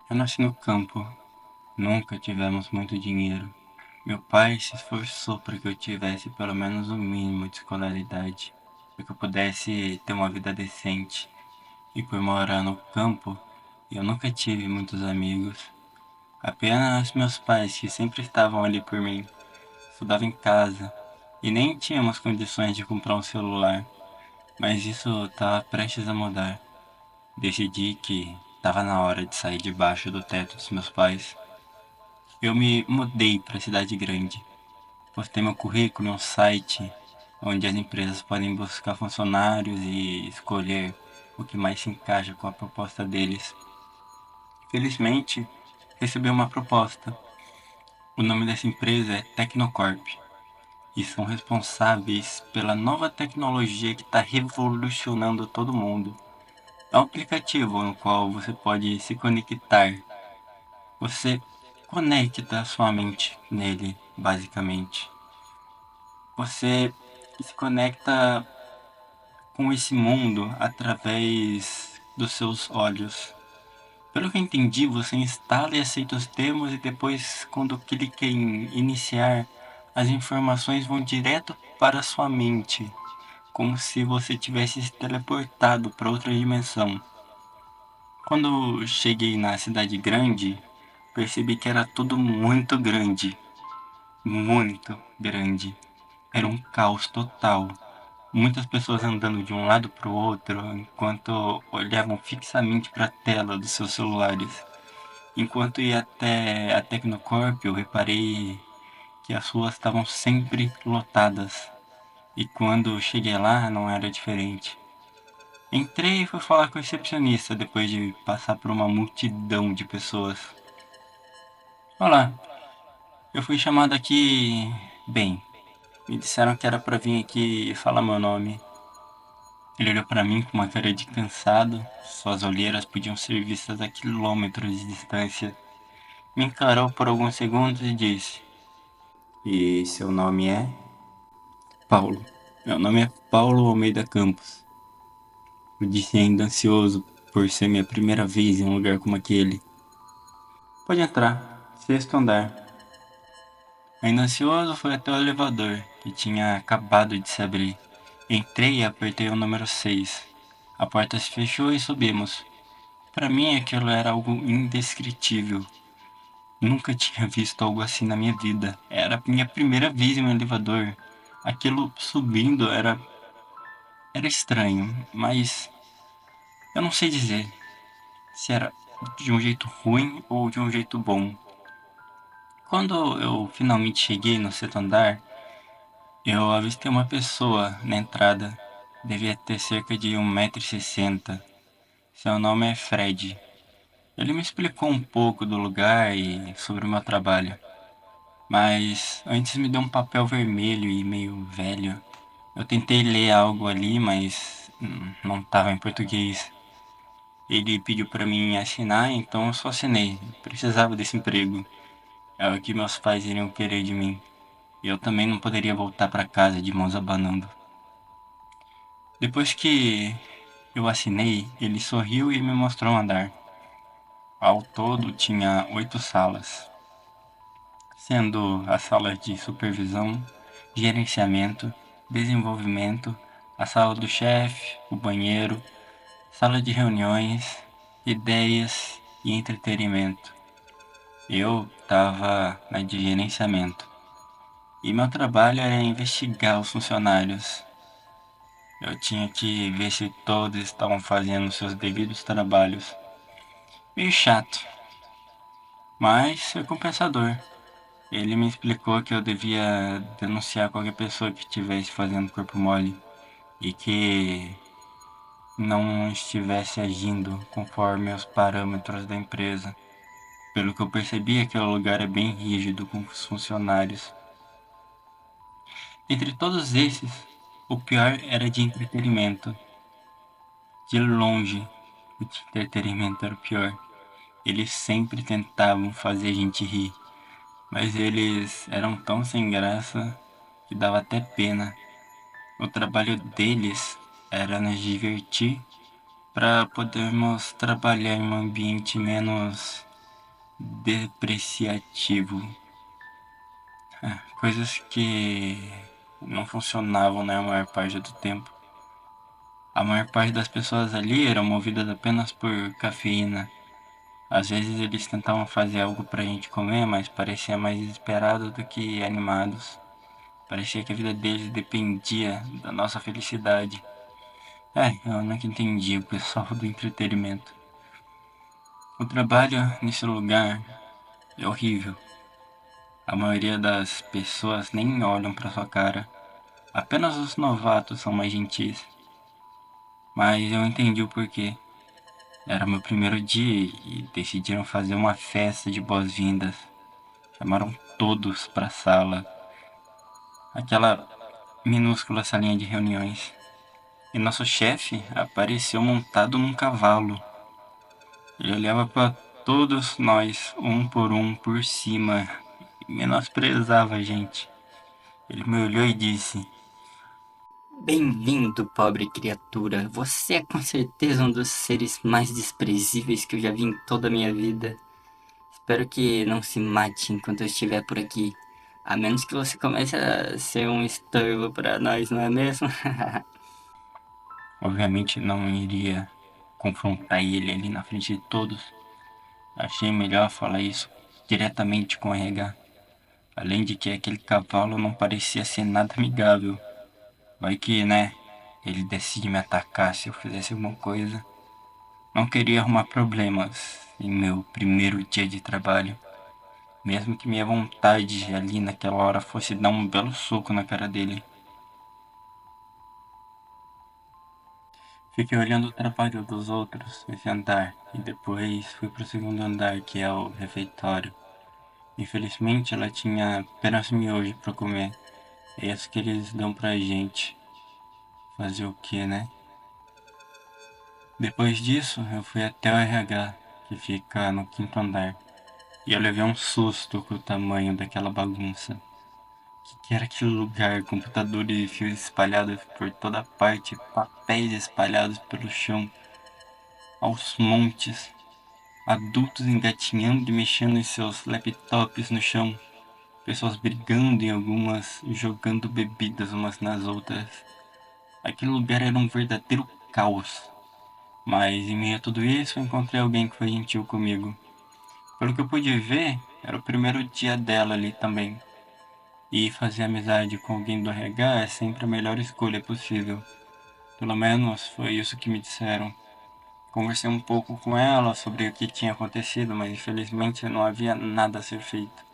Eu nasci no campo, nunca tivemos muito dinheiro. Meu pai se esforçou para que eu tivesse pelo menos o mínimo de escolaridade, para que eu pudesse ter uma vida decente. E por morar no campo, eu nunca tive muitos amigos. Apenas meus pais que sempre estavam ali por mim. Estudava em casa e nem tínhamos condições de comprar um celular, mas isso estava prestes a mudar. Decidi que estava na hora de sair debaixo do teto dos meus pais. Eu me mudei para a cidade grande. Postei meu currículo em um site onde as empresas podem buscar funcionários e escolher o que mais se encaixa com a proposta deles. Felizmente, recebi uma proposta. O nome dessa empresa é Tecnocorp e são responsáveis pela nova tecnologia que está revolucionando todo mundo. É um aplicativo no qual você pode se conectar. Você conecta a sua mente nele, basicamente. Você se conecta com esse mundo através dos seus olhos. Pelo que eu entendi, você instala e aceita os termos e depois, quando clica em iniciar, as informações vão direto para a sua mente, como se você tivesse se teleportado para outra dimensão. Quando cheguei na cidade grande, percebi que era tudo muito grande, muito grande. Era um caos total. Muitas pessoas andando de um lado para o outro enquanto olhavam fixamente para a tela dos seus celulares. Enquanto ia até a Tecnocorp, eu reparei que as ruas estavam sempre lotadas. E quando cheguei lá, não era diferente. Entrei e fui falar com o recepcionista depois de passar por uma multidão de pessoas. Olá, eu fui chamado aqui. Bem, me disseram que era para vir aqui falar meu nome. Ele olhou para mim com uma cara de cansado, suas olheiras podiam ser vistas a quilômetros de distância. Me encarou por alguns segundos e disse: E seu nome é? Paulo. Meu nome é Paulo Almeida Campos. Eu disse ainda ansioso por ser minha primeira vez em um lugar como aquele. Pode entrar, sexto andar. Ainda ansioso, fui até o elevador, que tinha acabado de se abrir. Entrei e apertei o número 6. A porta se fechou e subimos. Para mim aquilo era algo indescritível. Nunca tinha visto algo assim na minha vida. Era a minha primeira vez em um elevador. Aquilo subindo era estranho, mas eu não sei dizer se era de um jeito ruim ou de um jeito bom. Quando eu finalmente cheguei no sexto andar, eu avistei uma pessoa na entrada. Devia ter cerca de 1,60 m. Seu nome é Fred. Ele me explicou um pouco do lugar e sobre o meu trabalho. Mas antes me deu um papel vermelho e meio velho. Eu tentei ler algo ali, mas não estava em português. Ele pediu para mim assinar, então eu só assinei. Precisava desse emprego. É o que meus pais iriam querer de mim. E eu também não poderia voltar para casa de mãos abanando. Depois que eu assinei, ele sorriu e me mostrou um andar. Ao todo tinha 8 salas, sendo as salas de supervisão, gerenciamento, desenvolvimento, a sala do chefe, o banheiro, sala de reuniões, ideias e entretenimento. Eu estava na de gerenciamento e meu trabalho era investigar os funcionários. Eu tinha que ver se todos estavam fazendo seus devidos trabalhos. Meio chato, mas foi compensador. Ele me explicou que eu devia denunciar qualquer pessoa que estivesse fazendo corpo mole e que não estivesse agindo conforme os parâmetros da empresa. Pelo que eu percebi, aquele lugar é bem rígido com os funcionários. Entre todos esses, o pior era de entretenimento. De longe, o de entretenimento era o pior. Eles sempre tentavam fazer a gente rir, mas eles eram tão sem graça que dava até pena. O trabalho deles era nos divertir para podermos trabalhar em um ambiente menos depreciativo. Coisas que não funcionavam na maior parte do tempo. A maior parte das pessoas ali eram movidas apenas por cafeína. Às vezes eles tentavam fazer algo pra gente comer, mas parecia mais desesperado do que animados. Parecia que a vida deles dependia da nossa felicidade. Eu nunca entendi o pessoal do entretenimento. O trabalho nesse lugar é horrível. A maioria das pessoas nem olham pra sua cara. Apenas os novatos são mais gentis. Mas eu entendi o porquê. Era meu primeiro dia e decidiram fazer uma festa de boas-vindas. Chamaram todos pra sala. Aquela minúscula salinha de reuniões. E nosso chefe apareceu montado num cavalo. Ele olhava para todos nós, um por cima, e menosprezava a gente. Ele me olhou e disse: Bem-vindo, pobre criatura. Você é com certeza um dos seres mais desprezíveis que eu já vi em toda a minha vida. Espero que não se mate enquanto eu estiver por aqui. A menos que você comece a ser um estorvo para nós, não é mesmo? Obviamente não iria confrontar ele ali na frente de todos. Achei melhor falar isso diretamente com o RH. Além de que aquele cavalo não parecia ser nada amigável. Vai que, né, ele decide me atacar se eu fizesse alguma coisa. Não queria arrumar problemas em meu primeiro dia de trabalho. Mesmo que minha vontade ali naquela hora fosse dar um belo soco na cara dele. Fiquei olhando o trabalho dos outros nesse andar e depois fui pro segundo andar, que é o refeitório. Infelizmente ela tinha apenas miojo pra comer. É isso que eles dão pra gente. Fazer o que, né? Depois disso, eu fui até o RH, que fica no quinto andar. E eu levei um susto com o tamanho daquela bagunça. Que era aquele lugar? Computadores e fios espalhados por toda parte, papéis espalhados pelo chão, aos montes, adultos engatinhando e mexendo em seus laptops no chão, pessoas brigando e algumas jogando bebidas umas nas outras. Aquele lugar era um verdadeiro caos. Mas em meio a tudo isso, eu encontrei alguém que foi gentil comigo. Pelo que eu pude ver, era o primeiro dia dela ali também. E fazer amizade com alguém do RH é sempre a melhor escolha possível. Pelo menos foi isso que me disseram. Conversei um pouco com ela sobre o que tinha acontecido, mas infelizmente não havia nada a ser feito.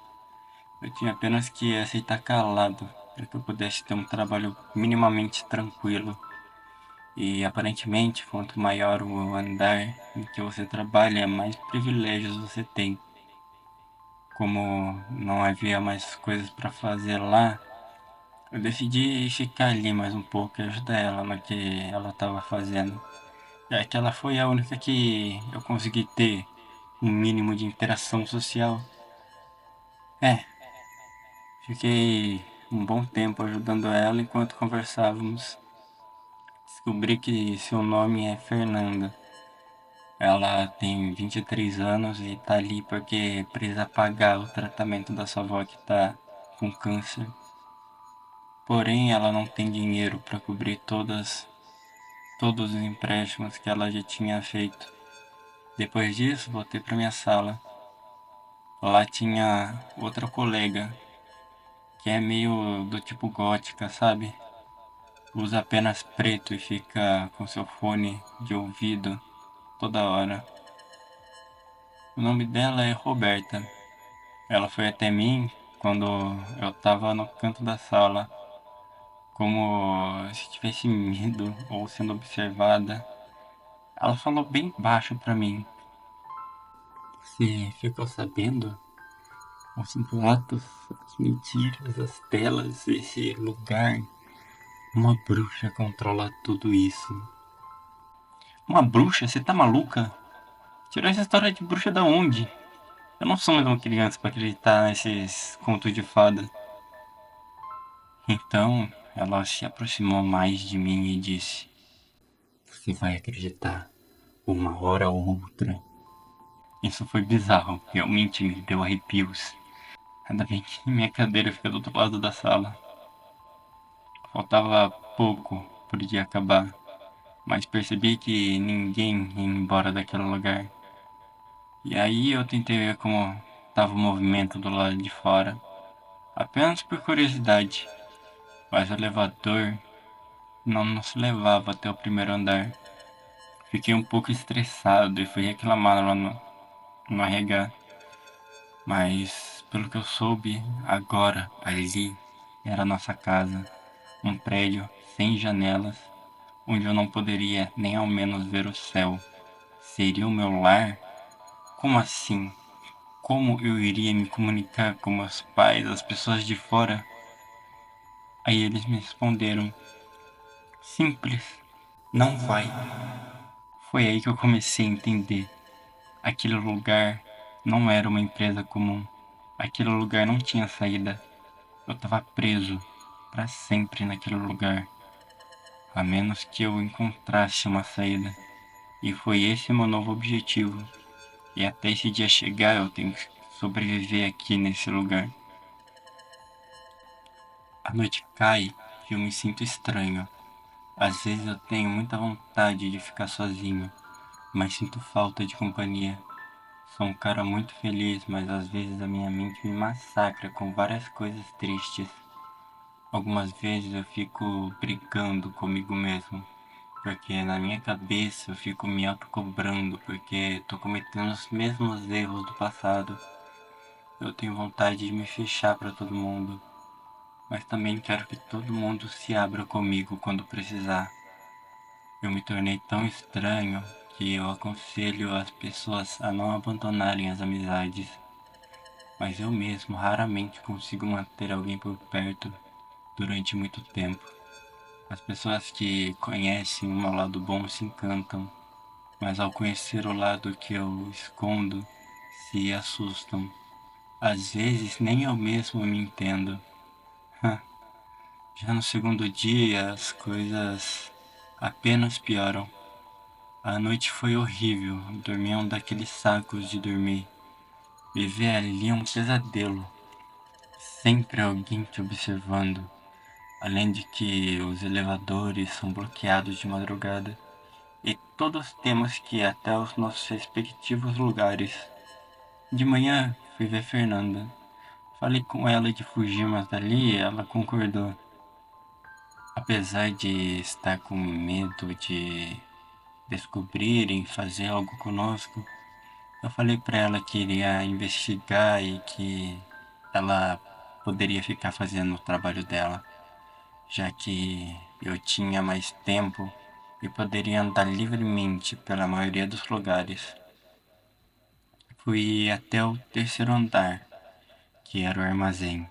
Eu tinha apenas que aceitar calado para que eu pudesse ter um trabalho minimamente tranquilo. E aparentemente, quanto maior o andar em que você trabalha, mais privilégios você tem. Como não havia mais coisas para fazer lá, eu decidi ficar ali mais um pouco e ajudar ela no que ela estava fazendo. Já que ela foi a única que eu consegui ter um mínimo de interação social. É, fiquei um bom tempo ajudando ela enquanto conversávamos. Descobri que seu nome é Fernanda. Ela tem 23 anos e tá ali porque precisa pagar o tratamento da sua avó que tá com câncer. Porém, ela não tem dinheiro para cobrir todos os empréstimos que ela já tinha feito. Depois disso, voltei para minha sala. Lá tinha outra colega, que é meio do tipo gótica, sabe? Usa apenas preto e fica com seu fone de ouvido toda hora. O nome dela é Roberta. Ela foi até mim quando eu tava no canto da sala, como se tivesse medo ou sendo observada. Ela falou bem baixo pra mim. Você ficou sabendo? Os boatos, as mentiras, as telas, esse lugar. Uma bruxa controla tudo isso. Uma bruxa? Você tá maluca? Tirou essa história de bruxa da onde? Eu não sou mais uma criança pra acreditar nesses contos de fada. Então, ela se aproximou mais de mim e disse: Você vai acreditar uma hora ou outra. Isso foi bizarro, realmente me deu arrepios. Ainda bem que minha cadeira fica do outro lado da sala. Faltava pouco pro dia acabar, mas percebi que ninguém ia embora daquele lugar. E aí eu tentei ver como estava o movimento do lado de fora, apenas por curiosidade, mas o elevador não nos levava até o primeiro andar. Fiquei um pouco estressado e fui reclamar lá no RH, mas pelo que eu soube, agora ali era a nossa casa, um prédio sem janelas, onde eu não poderia nem ao menos ver o céu. Seria o meu lar? Como assim? Como eu iria me comunicar com meus pais, as pessoas de fora? Aí eles me responderam: simples, não vai. Foi aí que eu comecei a entender. Aquele lugar não era uma empresa comum. Aquele lugar não tinha saída. Eu estava preso para sempre naquele lugar, a menos que eu encontrasse uma saída. E foi esse meu novo objetivo. E até esse dia chegar, eu tenho que sobreviver aqui nesse lugar. A noite cai e eu me sinto estranho. Às vezes eu tenho muita vontade de ficar sozinho, mas sinto falta de companhia. Sou um cara muito feliz, mas às vezes a minha mente me massacra com várias coisas tristes. Algumas vezes eu fico brigando comigo mesmo, porque na minha cabeça eu fico me autocobrando porque tô cometendo os mesmos erros do passado. Eu tenho vontade de me fechar para todo mundo, mas também quero que todo mundo se abra comigo quando precisar. Eu me tornei tão estranho que eu aconselho as pessoas a não abandonarem as amizades, mas eu mesmo raramente consigo manter alguém por perto durante muito tempo. As pessoas que conhecem o meu lado bom se encantam, mas ao conhecer o lado que eu escondo, se assustam. Às vezes nem eu mesmo me entendo. Já no segundo dia as coisas apenas pioram. A noite foi horrível, dormi em um daqueles sacos de dormir. Viver ali é um pesadelo, sempre alguém te observando. Além de que os elevadores são bloqueados de madrugada e todos temos que ir até os nossos respectivos lugares. De manhã fui ver Fernanda. Falei com ela de fugirmos dali e ela concordou. Apesar de estar com medo de descobrirem fazer algo conosco, eu falei pra ela que iria investigar e que ela poderia ficar fazendo o trabalho dela, já que eu tinha mais tempo e poderia andar livremente pela maioria dos lugares. Fui até o terceiro andar, que era o armazém,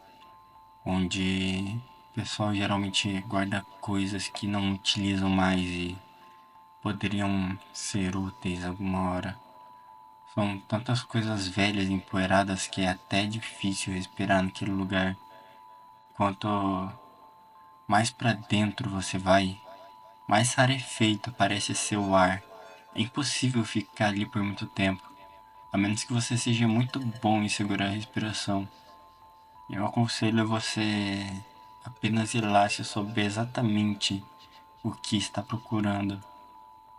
onde o pessoal geralmente guarda coisas que não utilizam mais e poderiam ser úteis alguma hora. São tantas coisas velhas e empoeiradas que é até difícil respirar naquele lugar. Quanto mais pra dentro você vai, mais rarefeito parece ser o ar. É impossível ficar ali por muito tempo, a menos que você seja muito bom em segurar a respiração. Eu aconselho você apenas ir lá se souber exatamente o que está procurando,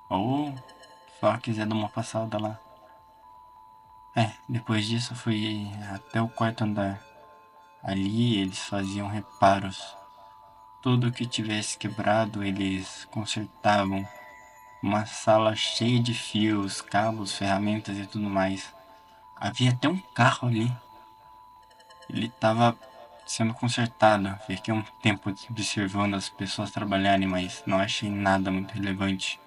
ou só quiser dar uma passada lá. Depois disso fui até o quarto andar. Ali eles faziam reparos. Tudo que tivesse quebrado eles consertavam. Uma sala cheia de fios, cabos, ferramentas e tudo mais. Havia até um carro ali. Ele estava sendo consertado. Fiquei um tempo observando as pessoas trabalharem, mas não achei nada muito relevante.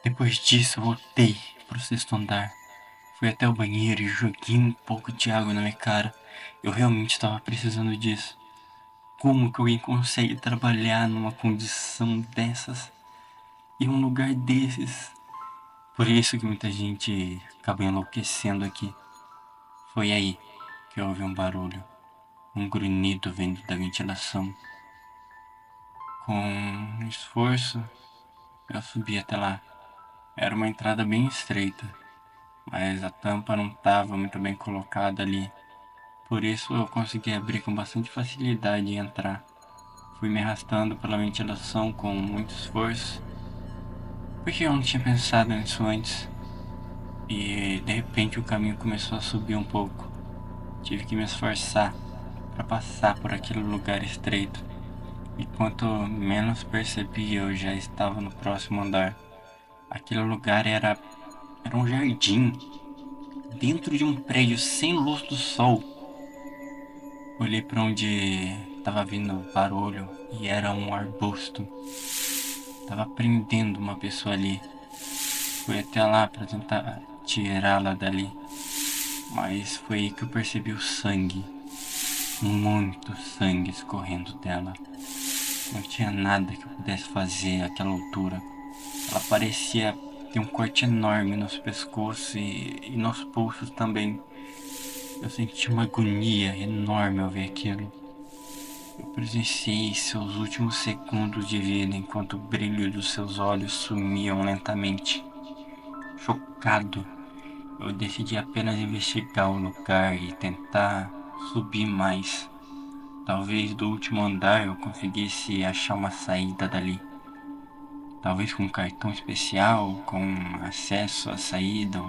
Depois disso, voltei pro sexto andar. Fui até o banheiro e joguei um pouco de água na minha cara. Eu realmente estava precisando disso. Como que alguém consegue trabalhar numa condição dessas em um lugar desses? Por isso que muita gente acaba enlouquecendo aqui. Foi aí que eu ouvi um barulho, um grunhido vindo da ventilação. Com esforço, eu subi até lá. Era uma entrada bem estreita, mas a tampa não estava muito bem colocada ali. Por isso eu consegui abrir com bastante facilidade e entrar. Fui me arrastando pela ventilação com muito esforço, porque eu não tinha pensado nisso antes. E de repente o caminho começou a subir um pouco. Tive que me esforçar para passar por aquele lugar estreito. E quanto menos percebi, eu já estava no próximo andar. Aquele lugar era um jardim dentro de um prédio sem luz do sol. Olhei para onde estava vindo o barulho e era um arbusto. Tava prendendo uma pessoa ali. Fui até lá para tentar tirá-la dali, mas foi aí que eu percebi o sangue. Muito sangue escorrendo dela. Não tinha nada que eu pudesse fazer àquela altura. Ela parecia ter um corte enorme nos pescoços e nos pulsos também. Eu senti uma agonia enorme ao ver aquilo. Eu presenciei seus últimos segundos de vida enquanto o brilho dos seus olhos sumiam lentamente. Chocado, eu decidi apenas investigar o lugar e tentar subir mais. Talvez do último andar eu conseguisse achar uma saída dali. Talvez com um cartão especial, com acesso à saída,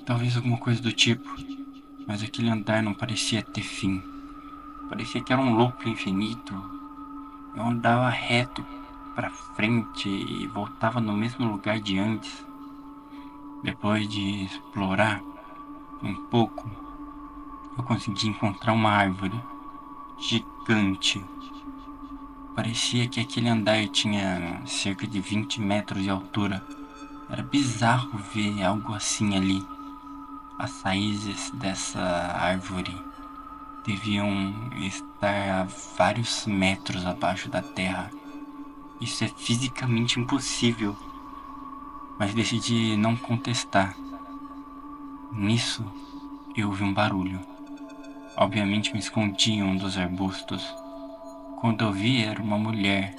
talvez alguma coisa do tipo. Mas aquele andar não parecia ter fim. Parecia que era um loop infinito. Eu andava reto para frente e voltava no mesmo lugar de antes. Depois de explorar um pouco, eu consegui encontrar uma árvore gigante. Parecia que aquele andar tinha cerca de 20 metros de altura. Era bizarro ver algo assim ali. As raízes dessa árvore deviam estar a vários metros abaixo da terra. Isso é fisicamente impossível, mas decidi não contestar. Nisso, eu ouvi um barulho. Obviamente me escondi em um dos arbustos. Quando eu vi, era uma mulher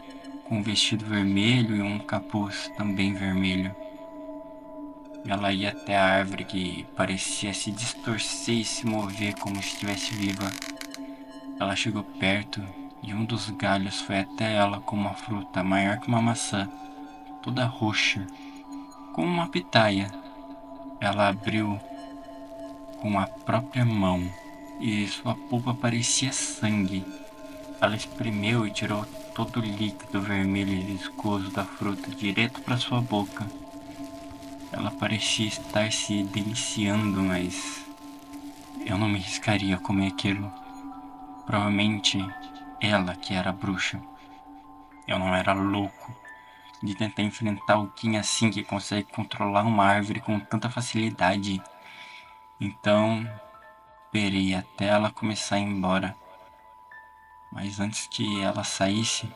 com um vestido vermelho e um capuz também vermelho. Ela ia até a árvore que parecia se distorcer e se mover como se estivesse viva. Ela chegou perto e um dos galhos foi até ela com uma fruta maior que uma maçã, toda roxa, como uma pitaia. Ela abriu com a própria mão e sua polpa parecia sangue. Ela espremeu e tirou todo o líquido vermelho e viscoso da fruta direto para sua boca. Ela parecia estar se deliciando, mas eu não me arriscaria a comer aquilo. Provavelmente ela que era a bruxa. Eu não era louco de tentar enfrentar alguém assim que consegue controlar uma árvore com tanta facilidade. Então, esperei até ela começar a ir embora. Mas antes que ela saísse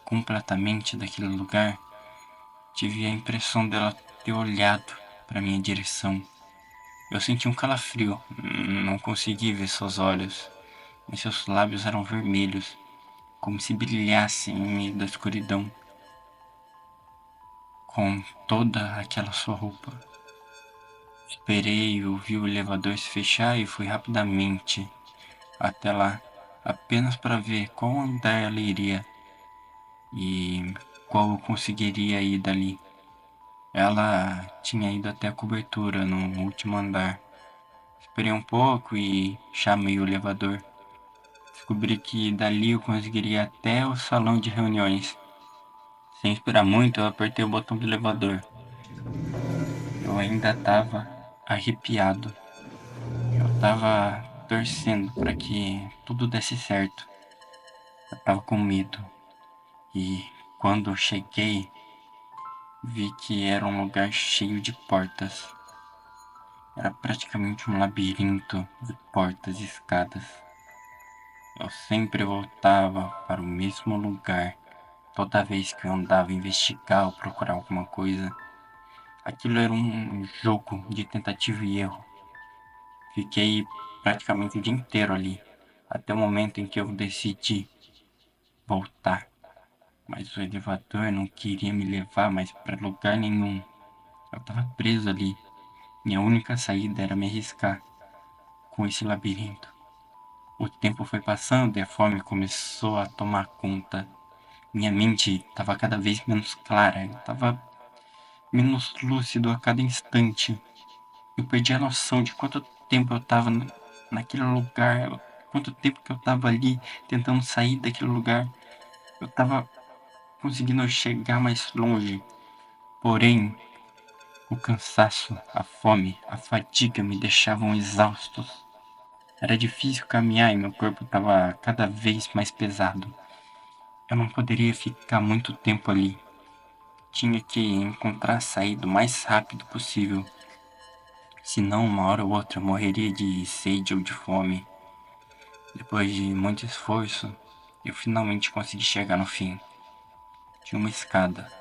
completamente daquele lugar, tive a impressão dela ter olhado para minha direção. Eu senti um calafrio, não consegui ver seus olhos, mas seus lábios eram vermelhos, como se brilhassem em meio da escuridão, com toda aquela sua roupa. Esperei e ouvi o elevador se fechar e fui rapidamente até lá, apenas para ver qual andar ela iria e qual eu conseguiria ir dali. Ela tinha ido até a cobertura no último andar. Esperei um pouco e chamei o elevador. Descobri que dali eu conseguiria ir até o salão de reuniões. Sem esperar muito, eu apertei o botão do elevador. Eu ainda estava arrepiado. Eu estava torcendo para que tudo desse certo. Eu estava com medo. E quando eu cheguei, vi que era um lugar cheio de portas. Era praticamente um labirinto de portas e escadas. Eu sempre voltava para o mesmo lugar toda vez que eu andava a investigar ou procurar alguma coisa. Aquilo era um jogo de tentativa e erro. Fiquei praticamente o dia inteiro ali, até o momento em que eu decidi voltar. mas o elevador não queria me levar mais pra lugar nenhum. Eu tava preso ali. Minha única saída era me arriscar com esse labirinto. O tempo foi passando e a fome começou a tomar conta. Minha mente estava cada vez menos clara, eu estava menos lúcido a cada instante. Eu perdi a noção de quanto tempo eu estava naquele lugar, quanto tempo que eu estava ali tentando sair daquele lugar. Eu estava conseguindo chegar mais longe, porém o cansaço, a fome, a fadiga me deixavam exaustos. Era difícil caminhar e meu corpo estava cada vez mais pesado. Eu não poderia ficar muito tempo ali. Tinha que encontrar a saída o mais rápido possível. Senão, uma hora ou outra, eu morreria de sede ou de fome. Depois de muito esforço, eu finalmente consegui chegar no fim. Tinha uma escada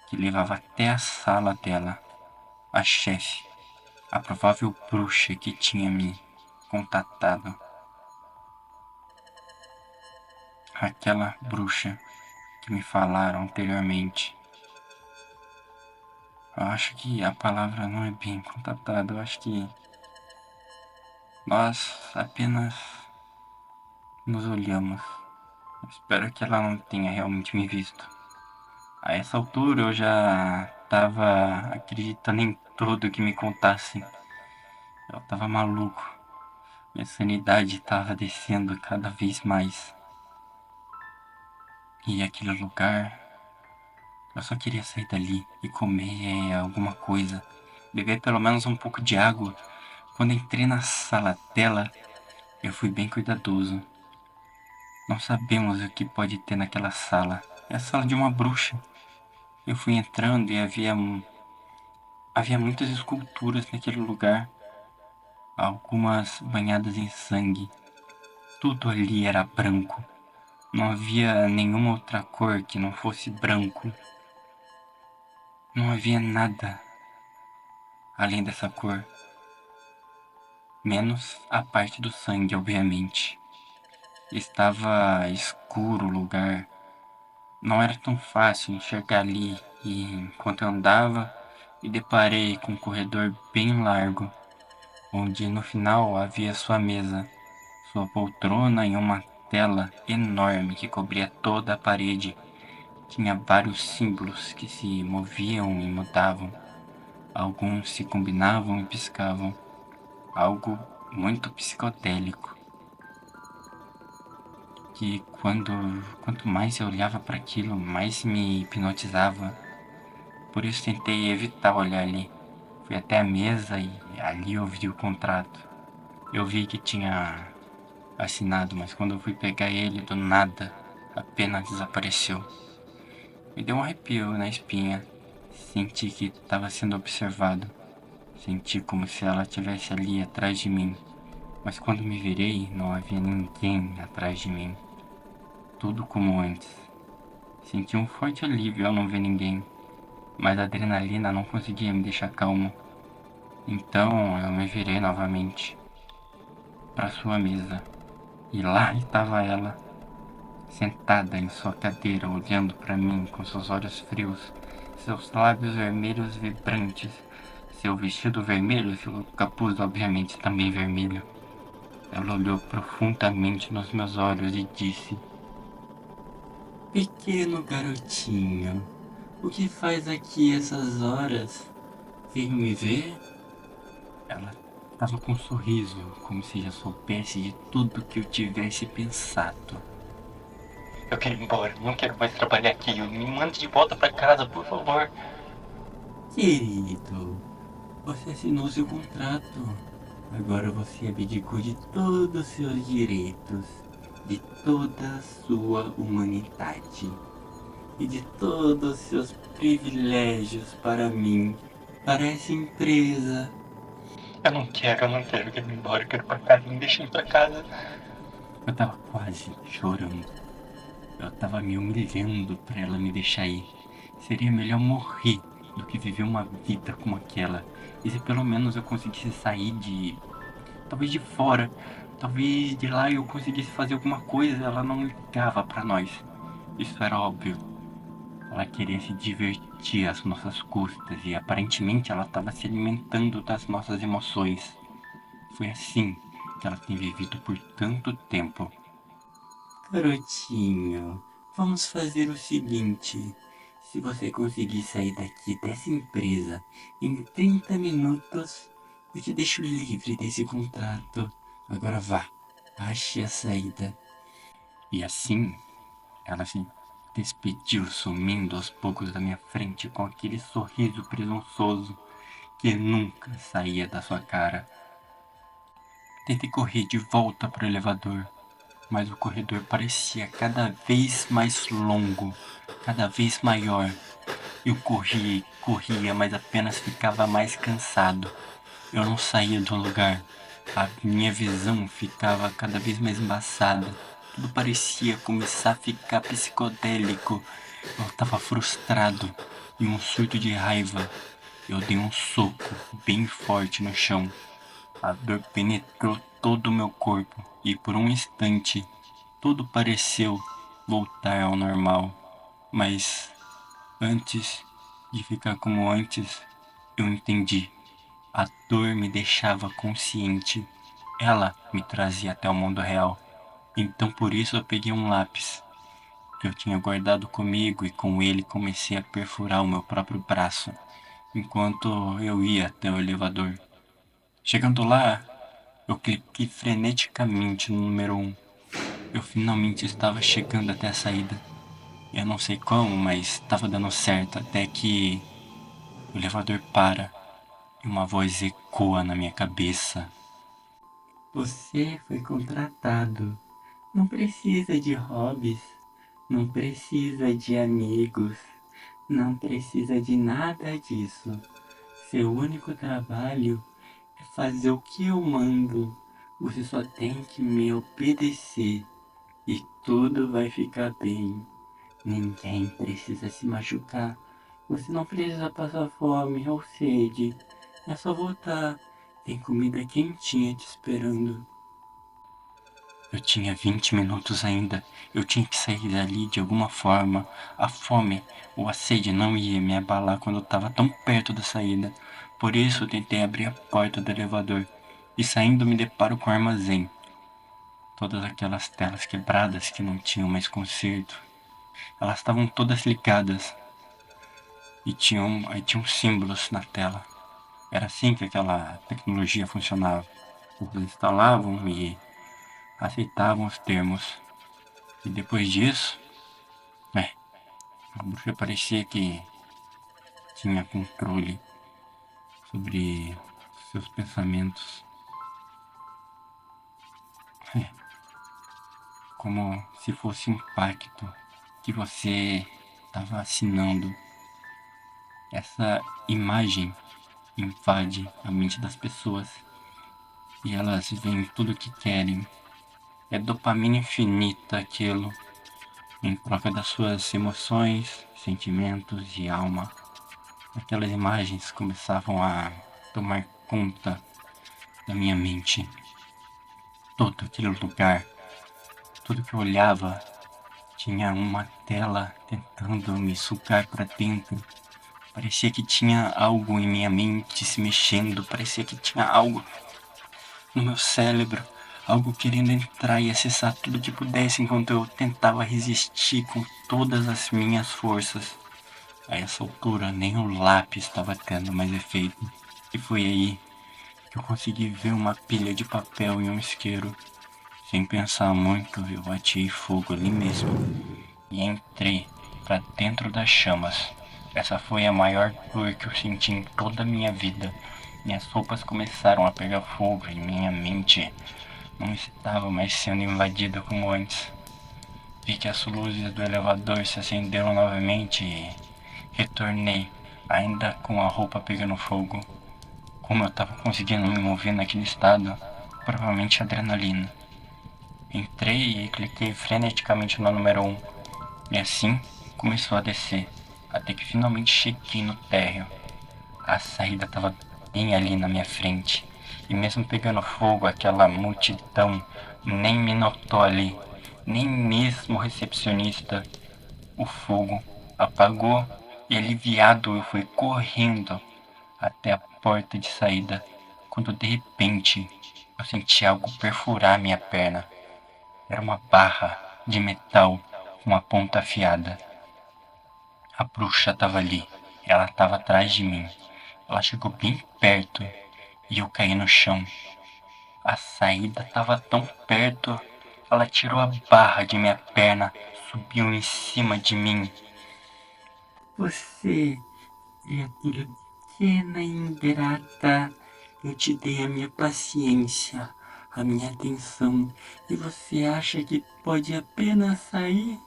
que levava até a sala dela. A chefe, a provável bruxa que tinha me contatado. Aquela bruxa que me falaram anteriormente. Eu acho que a palavra não é bem contatada. Eu acho que nós apenas nos olhamos. Eu espero que ela não tenha realmente me visto. A essa altura eu já tava acreditando em tudo que me contassem. Eu tava maluco. Minha sanidade tava descendo cada vez mais. E aquele lugar, eu só queria sair dali e comer alguma coisa. Beber pelo menos um pouco de água. Quando entrei na sala dela, eu fui bem cuidadoso. Não sabemos o que pode ter naquela sala. É a sala de uma bruxa. Eu fui entrando e havia muitas esculturas naquele lugar, algumas banhadas em sangue. Tudo ali era branco. Não havia nenhuma outra cor que não fosse branco. Não havia nada além dessa cor, menos a parte do sangue, obviamente. Estava escuro o lugar. Não era tão fácil enxergar ali, e enquanto eu andava, me deparei com um corredor bem largo, onde no final havia sua mesa, sua poltrona e uma tela enorme que cobria toda a parede. Tinha vários símbolos que se moviam e mudavam. Alguns se combinavam e piscavam. Algo muito psicodélico. Que quanto mais eu olhava para aquilo, mais me hipnotizava. Por isso tentei evitar olhar ali. Fui até a mesa e ali eu vi o contrato. Eu vi que tinha assinado, mas quando eu fui pegar ele, do nada, apenas desapareceu. Me deu um arrepio na espinha. Senti que estava sendo observado. Senti como se ela estivesse ali atrás de mim. Mas quando me virei, não havia ninguém atrás de mim. Tudo como antes. Senti um forte alívio ao não ver ninguém. Mas a adrenalina não conseguia me deixar calmo. Então eu me virei novamente para sua mesa. E lá estava ela, sentada em sua cadeira, olhando para mim com seus olhos frios, seus lábios vermelhos vibrantes, seu vestido vermelho e seu capuz obviamente também vermelho. Ela olhou profundamente nos meus olhos e disse: Pequeno garotinho, o que faz aqui essas horas? Veio me ver? Ela estava com um sorriso, como se já soubesse de tudo que eu tivesse pensado. Eu quero ir embora, não quero mais trabalhar aqui. Me mande de volta para casa, por favor. Querido, você assinou seu contrato. Agora você abdicou de todos os seus direitos, de toda a sua humanidade e de todos os seus privilégios para mim, para essa empresa. Eu não quero ir embora, eu quero ir pra casa, me deixa ir pra casa. Eu tava quase chorando. Eu tava me humilhando pra ela me deixar ir. Seria melhor morrer do que viver uma vida como aquela. E se pelo menos eu conseguisse sair talvez de fora, talvez de lá eu conseguisse fazer alguma coisa, ela não ligava pra nós. Isso era óbvio. Ela queria se divertir às nossas custas e aparentemente ela estava se alimentando das nossas emoções. Foi assim que ela tem vivido por tanto tempo. Garotinho, vamos fazer o seguinte. Se você conseguir sair daqui dessa empresa em 30 minutos, eu te deixo livre desse contrato. Agora vá, ache a saída. E assim, ela se despediu, sumindo aos poucos da minha frente com aquele sorriso presunçoso que nunca saía da sua cara. Tentei correr de volta para o elevador, mas o corredor parecia cada vez mais longo, cada vez maior. Eu corria e corria, mas apenas ficava mais cansado. Eu não saía do lugar. A minha visão ficava cada vez mais embaçada. Tudo parecia começar a ficar psicodélico. Eu estava frustrado. Em um surto de raiva, eu dei um soco bem forte no chão. A dor penetrou todo o meu corpo e por um instante tudo pareceu voltar ao normal. Mas antes de ficar como antes, eu entendi. A dor me deixava consciente. Ela me trazia até o mundo real. Então por isso eu peguei um lápis que eu tinha guardado comigo e com ele comecei a perfurar o meu próprio braço enquanto eu ia até o elevador. Chegando lá, eu cliquei freneticamente no número 1. Eu finalmente estava chegando até a saída. Eu não sei como, mas estava dando certo até que o elevador para e uma voz ecoa na minha cabeça. Você foi contratado. Não precisa de hobbies. Não precisa de amigos. Não precisa de nada disso. Seu único trabalho é fazer o que eu mando. Você só tem que me obedecer e tudo vai ficar bem. Ninguém precisa se machucar. Você não precisa passar fome ou sede. É só voltar. Tem comida quentinha te esperando. Eu tinha 20 minutos ainda. Eu tinha que sair dali de alguma forma. A fome ou a sede não ia me abalar quando eu estava tão perto da saída. Por isso eu tentei abrir a porta do elevador. E saindo me deparo com o armazém. Todas aquelas telas quebradas que não tinham mais conserto. Elas estavam todas ligadas. E tinham símbolos na tela. Era assim que aquela tecnologia funcionava. Eles instalavam e aceitavam os termos. E depois disso, a bruxa parecia que tinha controle sobre seus pensamentos. Como se fosse um pacto que você estava assinando. Essa imagem invade a mente das pessoas e elas veem tudo o que querem. É dopamina infinita aquilo, em troca das suas emoções, sentimentos e alma. Aquelas imagens começavam a tomar conta da minha mente. Todo aquele lugar, tudo que eu olhava, tinha uma tela tentando me sugar para dentro. Parecia que tinha algo em minha mente se mexendo, parecia que tinha algo no meu cérebro, algo querendo entrar e acessar tudo que pudesse enquanto eu tentava resistir com todas as minhas forças. A essa altura, nem o lápis estava tendo mais efeito. E foi aí que eu consegui ver uma pilha de papel e um isqueiro. Sem pensar muito, eu bati fogo ali mesmo e entrei para dentro das chamas. Essa foi a maior dor que eu senti em toda a minha vida. Minhas roupas começaram a pegar fogo e minha mente não estava mais sendo invadida como antes. Vi que as luzes do elevador se acenderam novamente e retornei, ainda com a roupa pegando fogo. Como eu estava conseguindo me mover naquele estado? Provavelmente adrenalina. Entrei e cliquei freneticamente no número 1. E assim começou a descer, até que finalmente cheguei no térreo. A saída estava bem ali na minha frente. E mesmo pegando fogo, aquela multidão nem me notou ali. Nem mesmo o recepcionista. O fogo apagou e, aliviado, eu fui correndo até a porta de saída, quando de repente eu senti algo perfurar minha perna. Era uma barra de metal com a ponta afiada. A bruxa estava ali. Ela estava atrás de mim. Ela chegou bem perto e eu caí no chão. A saída estava tão perto. Ela tirou a barra de minha perna, subiu em cima de mim. Você, criatura pequena e ingrata, eu te dei a minha paciência, a minha atenção, e você acha que pode apenas sair?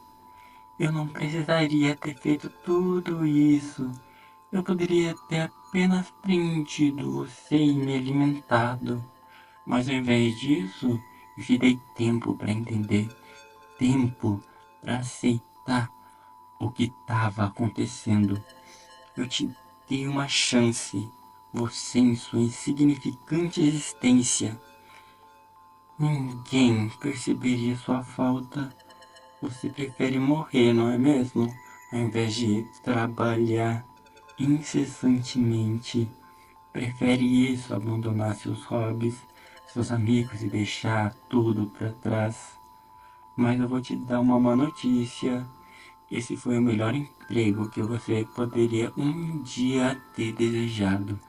Eu não precisaria ter feito tudo isso. Eu poderia ter apenas prendido você e me alimentado. Mas ao invés disso, eu te dei tempo para entender, tempo para aceitar o que estava acontecendo. Eu te dei uma chance, você em sua insignificante existência. Ninguém perceberia sua falta. Você prefere morrer, não é mesmo? Ao invés de trabalhar incessantemente. Prefere isso, abandonar seus hobbies, seus amigos e deixar tudo para trás. Mas eu vou te dar uma má notícia. Esse foi o melhor emprego que você poderia um dia ter desejado.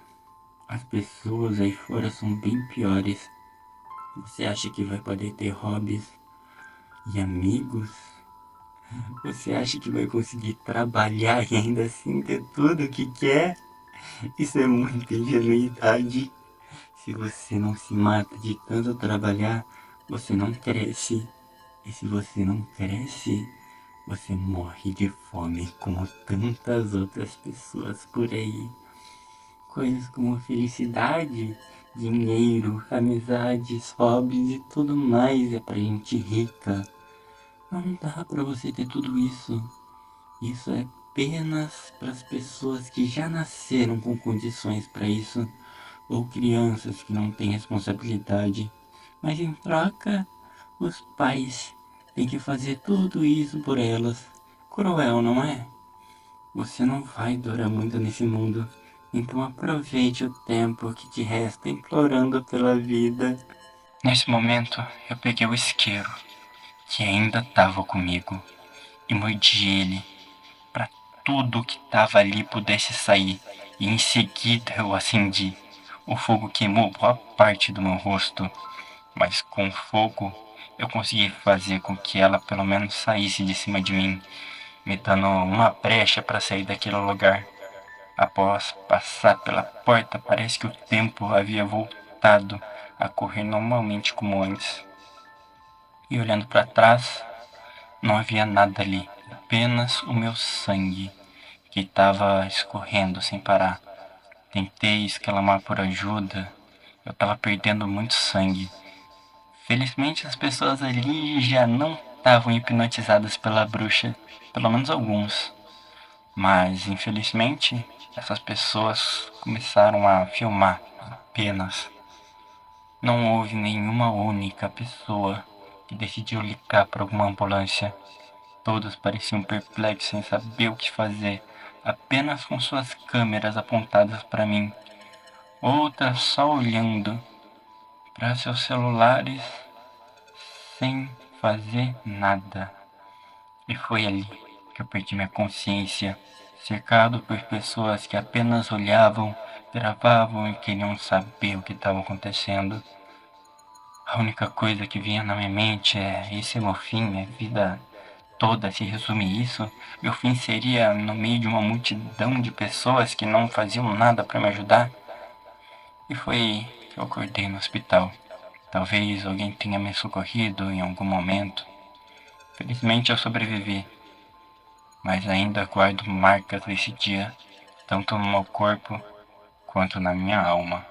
As pessoas aí fora são bem piores. Você acha que vai poder ter hobbies e amigos? Você acha que vai conseguir trabalhar e ainda assim ter tudo o que quer? Isso é muita ingenuidade. Se você não se mata de tanto trabalhar, você não cresce. E se você não cresce, você morre de fome como tantas outras pessoas por aí. Coisas como felicidade, dinheiro, amizades, hobbies e tudo mais é pra gente rica. Não dá pra você ter tudo isso. Isso é apenas para as pessoas que já nasceram com condições para isso, ou crianças que não têm responsabilidade. Mas em troca, os pais têm que fazer tudo isso por elas. Cruel, não é? Você não vai durar muito nesse mundo, então aproveite o tempo que te resta implorando pela vida. Nesse momento, eu peguei o isqueiro, que ainda estava comigo, e mordi ele, para tudo que estava ali pudesse sair, e em seguida eu acendi. O fogo queimou boa parte do meu rosto, mas com o fogo eu consegui fazer com que ela pelo menos saísse de cima de mim, me dando uma brecha para sair daquele lugar. Após passar pela porta, parece que o tempo havia voltado a correr normalmente como antes. E olhando para trás, não havia nada ali, apenas o meu sangue, que estava escorrendo sem parar. Tentei exclamar por ajuda, eu estava perdendo muito sangue. Felizmente as pessoas ali já não estavam hipnotizadas pela bruxa, pelo menos alguns. Mas infelizmente essas pessoas começaram a filmar apenas. Não houve nenhuma única pessoa que decidiu ligar para alguma ambulância. Todos pareciam perplexos sem saber o que fazer, apenas com suas câmeras apontadas para mim. Outras só olhando para seus celulares sem fazer nada. E foi ali que eu perdi minha consciência, cercado por pessoas que apenas olhavam, gravavam e queriam saber o que estava acontecendo. A única coisa que vinha na minha mente é: esse é meu fim, minha vida toda se resume a isso. Meu fim seria no meio de uma multidão de pessoas que não faziam nada para me ajudar. E foi aí que eu acordei no hospital. Talvez alguém tenha me socorrido em algum momento. Felizmente eu sobrevivi, mas ainda guardo marcas desse dia, tanto no meu corpo quanto na minha alma.